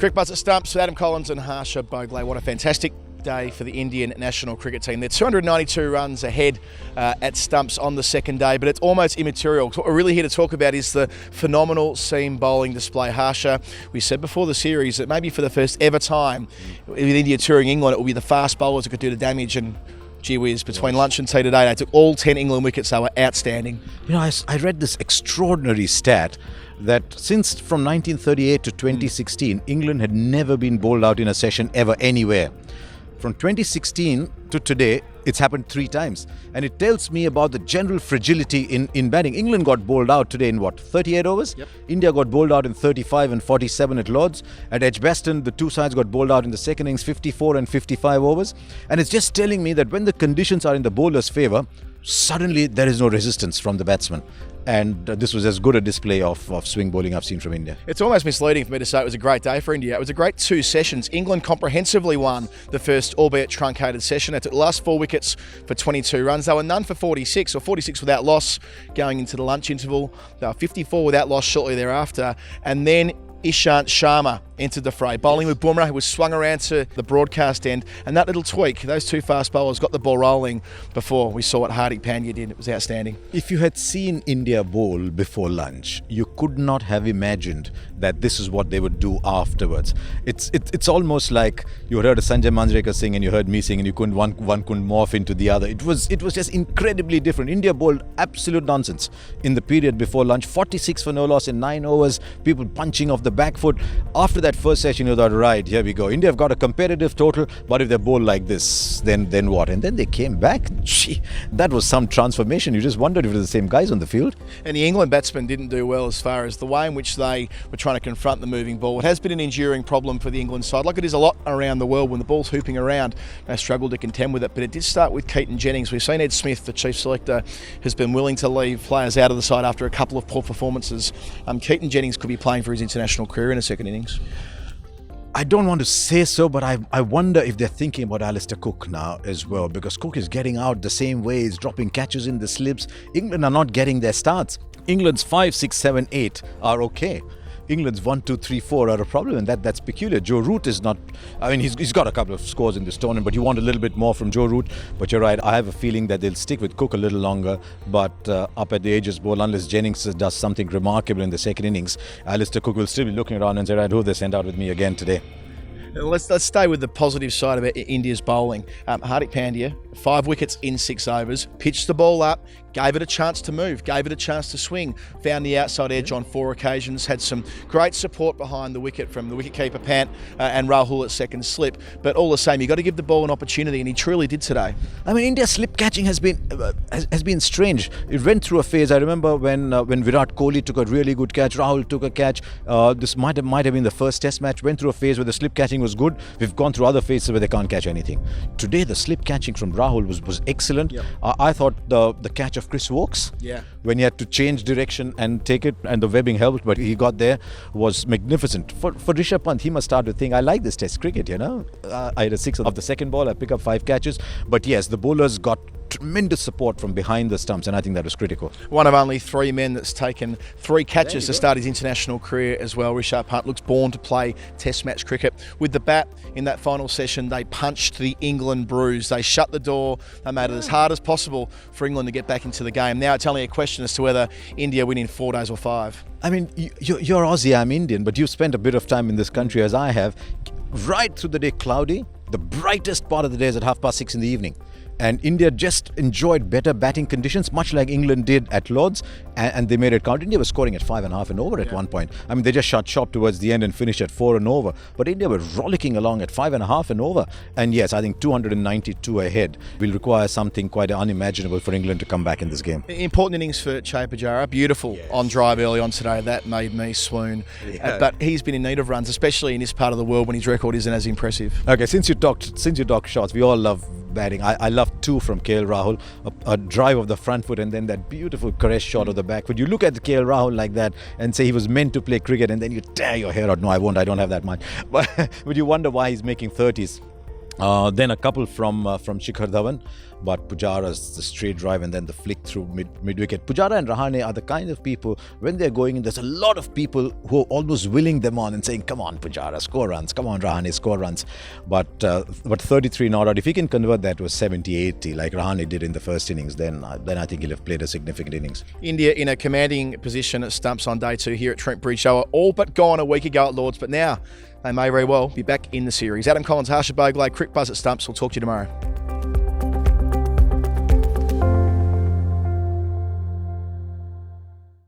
Cricket Buzz at Stumps with Adam Collins and Harsha Bhogle. What a fantastic day for the Indian national cricket team. They're 292 runs ahead at Stumps on the second day, but it's almost immaterial. What we're really here to talk about is the phenomenal seam bowling display. Harsha, we said before the series that maybe for the first ever time with India touring England, it will be the fast bowlers that could do the damage, and gee whiz, between lunch and tea today, they took all 10 England wickets. They were outstanding. You know, I read this extraordinary stat that since from 1938 to 2016, England had never been bowled out in a session ever anywhere. From 2016 to today, it's happened 3 times. And it tells me about the general fragility in batting. England got bowled out today in 38 overs? Yep. India got bowled out in 35 and 47 at Lords. At Edgbaston, the two sides got bowled out in the second innings, 54 and 55 overs. And it's just telling me that when the conditions are in the bowler's favour, suddenly there is no resistance from the batsman. And this was as good a display of swing bowling I've seen from India. It's almost misleading for me to say it was a great day for India. It was a great 2 sessions. England comprehensively won the first, albeit truncated session. They took the last 4 wickets for 22 runs. They were none for 46, or 46 without loss going into the lunch interval. They were 54 without loss shortly thereafter. And then Ishant Sharma entered the fray, bowling with Bumrah, who was swung around to the broadcast end. And that little tweak, those 2 fast bowlers got the ball rolling before we saw what Hardik Pandya did. It was outstanding. If you had seen India bowl before lunch, you could not have imagined that this is what they would do afterwards. It's almost like you heard a Sanjay Manjrekar sing and you heard me sing, and you couldn't one couldn't morph into the other. It was just incredibly different. India bowled absolute nonsense in the period before lunch. 46 for no loss in 9 overs. People punching off the back foot. After that first session, you thought, right, here we go. India have got a competitive total, but if they bowl like this, then what? And then they came back. Gee, that was some transformation. You just wondered if it was the same guys on the field. And the England batsmen didn't do well as far as the way in which they were trying to confront the moving ball. It has been an enduring problem for the England side, like it is a lot around the world when the ball's hooping around. They struggle to contend with it, but it did start with Keaton Jennings. We've seen Ed Smith, the chief selector, has been willing to leave players out of the side after a couple of poor performances. Keaton Jennings could be playing for his international career in a second innings. I don't want to say so, but I wonder if they're thinking about Alistair Cook now as well, because Cook is getting out the same way. He's dropping catches in the slips. England are not getting their starts. England's 5, 6, 7, 8 are okay. England's 1, 2, 3, 4 are a problem, and that's peculiar. Joe Root is not. I mean, he's got a couple of scores in this tournament, but you want a little bit more from Joe Root. But you're right. I have a feeling that they'll stick with Cook a little longer. But up at the Aegis Bowl, unless Jennings does something remarkable in the second innings, Alistair Cook will still be looking around and say, right, who they sent out with me again today? Let's stay with the positive side of India's bowling. Hardik Pandya, 5 wickets in 6 overs, pitched the ball up, gave it a chance to move, gave it a chance to swing, found the outside edge on 4 occasions, had some great support behind the wicket from the wicketkeeper Pant and Rahul at second slip. But all the same, you've got to give the ball an opportunity, and he truly did today. I mean, India's slip catching has been strange. It went through a phase. I remember when Virat Kohli took a really good catch, Rahul took a catch. This might have been the first Test match. Went through a phase where the slip catching was good. We've gone through other phases where they can't catch anything. Today, the slip catching from Rahul was excellent. Yep. I thought the catch of Chris Wokes, when he had to change direction and take it, and the webbing helped, but he got there, was magnificent. For Rishabh Pant, he must start to think, I like this Test cricket, you know. I had a 6 of the second ball. I pick up 5 catches. But yes, the bowlers got tremendous support from behind the stumps, and I think that was critical. One of only 3 men that's taken 3 catches to start his international career as well. Rishabh Pant looks born to play Test match cricket. With the bat in that final session, they punched the England bruise. They shut the door. They made it as hard as possible for England to get back into the game. Now it's only a question as to whether India win in 4 days or 5. I mean, you're Aussie, I'm Indian, but you've spent a bit of time in this country as I have. Right through the day cloudy, the brightest part of the day is at 6:30 in the evening. And India just enjoyed better batting conditions, much like England did at Lords, and they made it count. India was scoring at 5.5 and over at one point. I mean, they just shut shop towards the end and finished at 4 and over. But India were rollicking along at 5.5 and over. And yes, I think 292 ahead will require something quite unimaginable for England to come back in this game. Important innings for Che Pujara. Beautiful on drive early on today. That made me swoon. But he's been in need of runs, especially in this part of the world when his record isn't as impressive. Okay, since you talked shots, we all love batting. I love 2 from KL Rahul, a drive of the front foot and then that beautiful caress shot of the back foot. You look at KL Rahul like that and say he was meant to play cricket, and then you tear your hair out. No, I won't. I don't have that much. But you wonder why he's making 30s. Then a couple from Shikhar Dhawan. but Pujara's the straight drive and then the flick through mid-wicket. Pujara and Rahane are the kind of people, when they're going in, there's a lot of people who are almost willing them on and saying, come on Pujara, score runs, come on Rahane, score runs. But 33 not out, if he can convert that to a 70-80 like Rahane did in the first innings, then I think he'll have played a significant innings. India in a commanding position at stumps on day 2 here at Trent Bridge. They were all but gone a week ago at Lords, but now they may very well be back in the series. Adam Collins, Harsha Bogle, Crick Buzz at Stumps. We'll talk to you tomorrow.